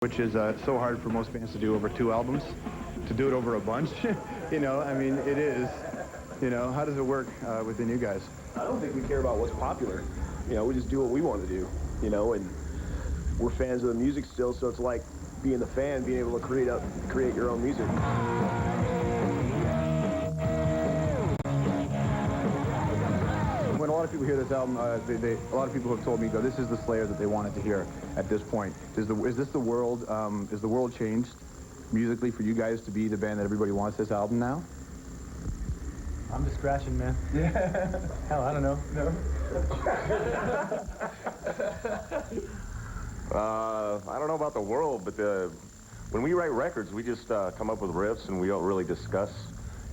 which is so hard for most bands to do over 2 albums. To do it over a bunch, I mean, it is. How does it work within you guys? I don't think we care about what's popular. We just do what we want to do, and we're fans of the music still, so it's like being the fan, being able to create your own music. When a lot of people hear this album, a lot of people have told me, this is the Slayer that they wanted to hear at this point. Is the world changed musically for you guys to be the band that everybody wants this album now? I'm just scratching, man. Yeah. Hell, I don't know. No. I don't know about the world, but when we write records, we just come up with riffs, and we don't really discuss,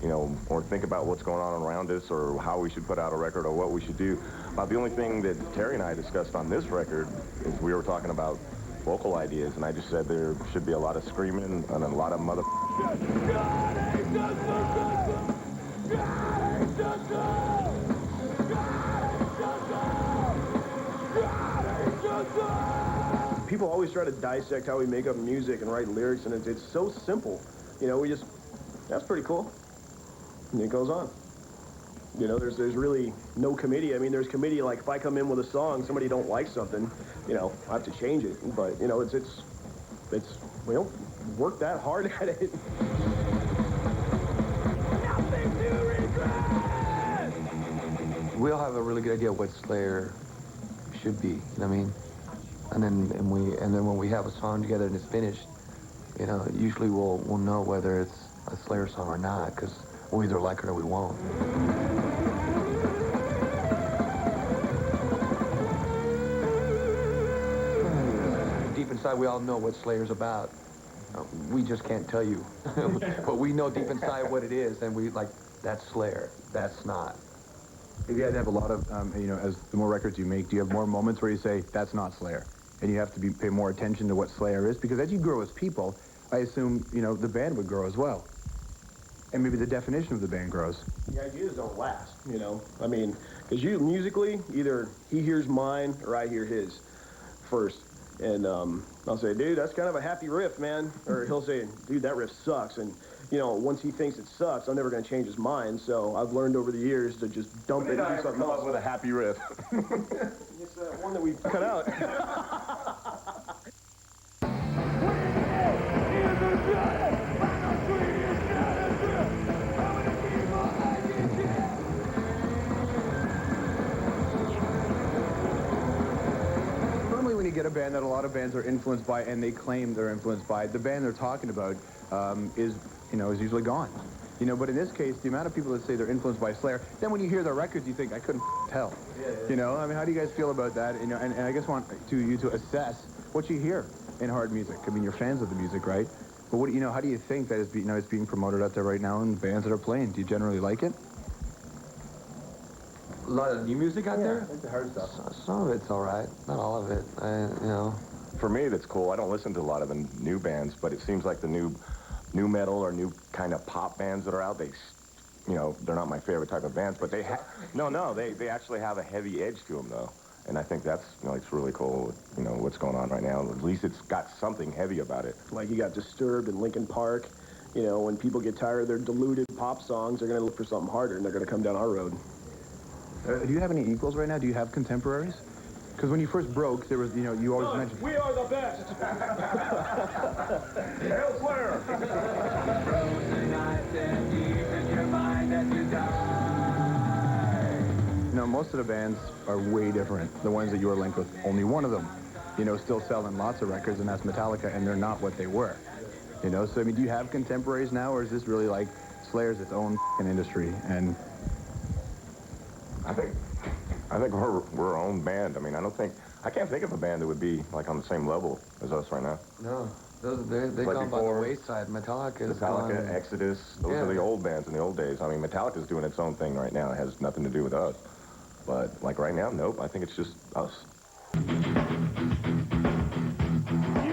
or think about what's going on around us, or how we should put out a record, or what we should do. The only thing that Terry and I discussed on this record is we were talking about vocal ideas, and I just said there should be a lot of screaming and a lot of mother. People always try to dissect how we make up music and write lyrics, and it's so simple. That's pretty cool. And it goes on. There's really no committee. I mean, there's committee, like if I come in with a song, somebody don't like something, I have to change it. But, it's we don't work that hard at it. Nothing to regret! We all have a really good idea of what Slayer should be, I mean? And then when we have a song together and it's finished, usually we'll know whether it's a Slayer song or not, because we'll either like it or we won't. Deep inside, we all know what Slayer's about. We just can't tell you. But we know deep inside what it is, and we like, that's Slayer, that's not. You guys have a lot of, as the more records you make, do you have more moments where you say, that's not Slayer? And you have to pay more attention to what Slayer is? Because as you grow as people, I assume, the band would grow as well. And maybe the definition of the band grows. The ideas don't last, I mean, because musically, either he hears mine or I hear his first. And I'll say, dude, that's kind of a happy riff, man. Or he'll say, dude, that riff sucks. And, once he thinks it sucks, I'm never going to change his mind. So I've learned over the years to just dump it and do something else. With a happy riff. It's one that we cut out. Normally when you get a band that a lot of bands are influenced by, and they claim they're influenced by, the band they're talking about is usually gone. But in this case, the amount of people that say they're influenced by Slayer, then when you hear their records, you think, I couldn't tell. Yeah. I mean, how do you guys feel about that? And I guess want you to assess what you hear in hard music. I mean, you're fans of the music, right? But what how do you think that it's being promoted out there right now in the bands that are playing? Do you generally like it? A lot of new music out there? Like the hard stuff. Some of it's all right, not all of it. For me, that's cool. I don't listen to a lot of the new bands, but it seems like the new metal or new kind of pop bands that are out, they're not my favorite type of bands, but they they actually have a heavy edge to them, though. And I think that's, it's really cool, what's going on right now. At least it's got something heavy about it. Like you got Disturbed and Linkin Park. When people get tired of their diluted pop songs, they're going to look for something harder, and they're going to come down our road. Do you have any equals right now? Do you have contemporaries? Because when you first broke, there was, you always mentioned... We are the best! Elsewhere! Most of the bands are way different. The ones that you were linked with, only one of them, still selling lots of records, and that's Metallica, and they're not what they were. So, I mean, do you have contemporaries now, or is this really like Slayer's its own industry? And I think we're our own band. I mean, I can't think of a band that would be like on the same level as us right now. No, they've gone by the wayside. Metallica, Exodus, those are the old bands in the old days. I mean, Metallica's doing its own thing right now. It has nothing to do with us. But like right now, nope. I think it's just us. You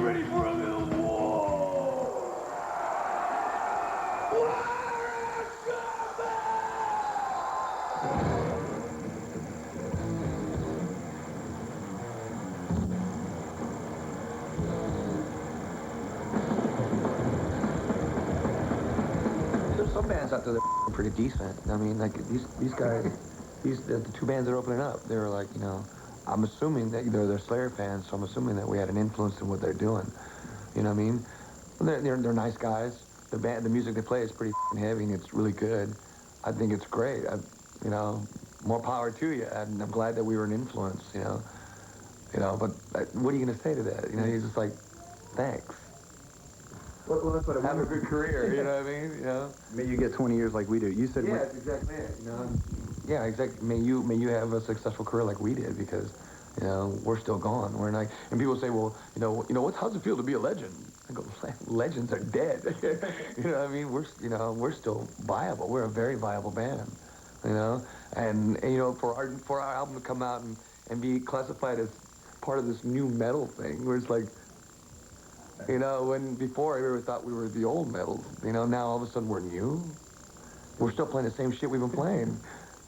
ready for a little war? some bands out there that are pretty decent. I mean, like these guys, the two bands that are opening up, they were like, you know, I'm assuming that they're Slayer fans, so I'm assuming that we had an influence in what they're doing. You know what I mean? They're nice guys. The music they play is pretty heavy and it's really good. I think it's great. You know, more power to you. And I'm glad that we were an influence. You know. But what are you gonna say to that? You know, he's just like, thanks. Well, that's what I Have a good career. You know what I mean? You know. May you get 20 years like we do. You said Yeah, that's exactly it. You know. Yeah, exactly. May you have a successful career like we did, because, you know, we're still gone. We're like, and people say, well, how's it feel to be a legend? I go, legends are dead. You know what I mean? We're still viable. We're a very viable band. You know, and you know, for our album to come out and be classified as part of this new metal thing, where it's like, you know, when before I ever thought we were the old metal, you know, now all of a sudden we're new. We're still playing the same shit we've been playing.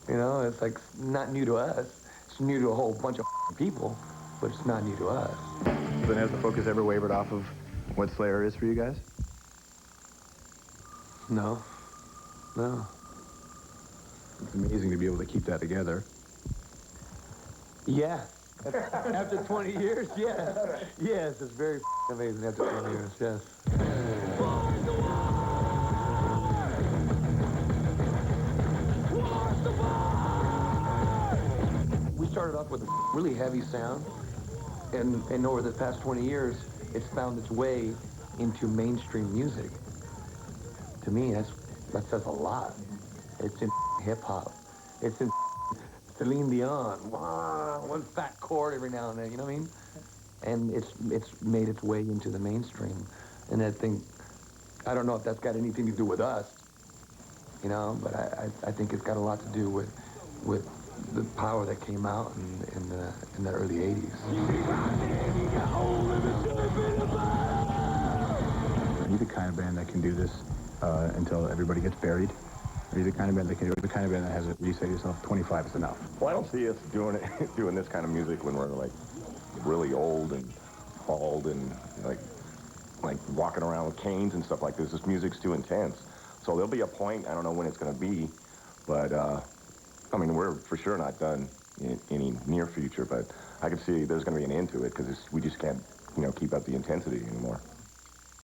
You know, it's like not new to us. It's new to a whole bunch of people, but it's not new to us. Then has the focus ever wavered off of what Slayer is for you guys? No. No. It's amazing to be able to keep that together. Yeah. After 20 years, yes. Yes, it's very amazing after 20 years, yes. We started off with a really heavy sound, and over the past 20 years, it's found its way into mainstream music. To me, that says a lot. It's in hip-hop. It's in Celine Dion. One fat chord every now and then, you know what I mean? And it's made its way into the mainstream. And I don't know if that's got anything to do with us, you know, but I think it's got a lot to do with the power that came out in the early 80s. Are you the kind of band that can do this until everybody gets buried? Are you the kind of band that has it where you say to yourself, 25 is enough? Well, I don't see us doing this kind of music when we're like really old and bald and like walking around with canes and stuff like this. This music's too intense. So there'll be a point, I don't know when it's going to be, but I mean, we're for sure not done in any near future, but I can see there's going to be an end to it because we just can't, you know, keep up the intensity anymore.